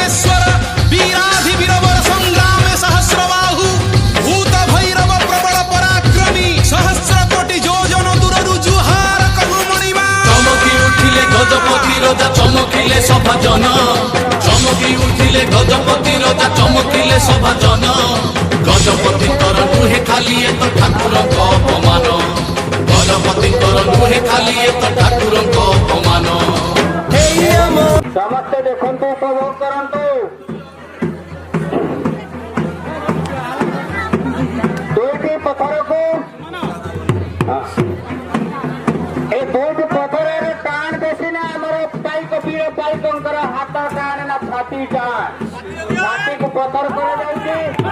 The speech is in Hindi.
महेश्वर वीराधिवीरवर संग्रामे सहस्रबाहु भूत भैरव प्रबल पराक्रमी सहस्र कोटि योजन दूररु जुहार कहु मणिमा चमकी उठिले गजपति राजा चमकिले सभा जन चमकी उठिले गजपति राजा चमकिले सभा जन गजपति कर नुहे खाली एक ठाकुर अपमान गजपति कर नुहे खाली एक ठाकुर अपमान समस्त देखंतु उपभोग करंतु दुईटी पत्थर को ए दुईटी पत्थर टाण बेसी ना हमर पाइक पीड़ पाइक हाथ टाण ना छाती टाण छाती को पत्थर कर जाउची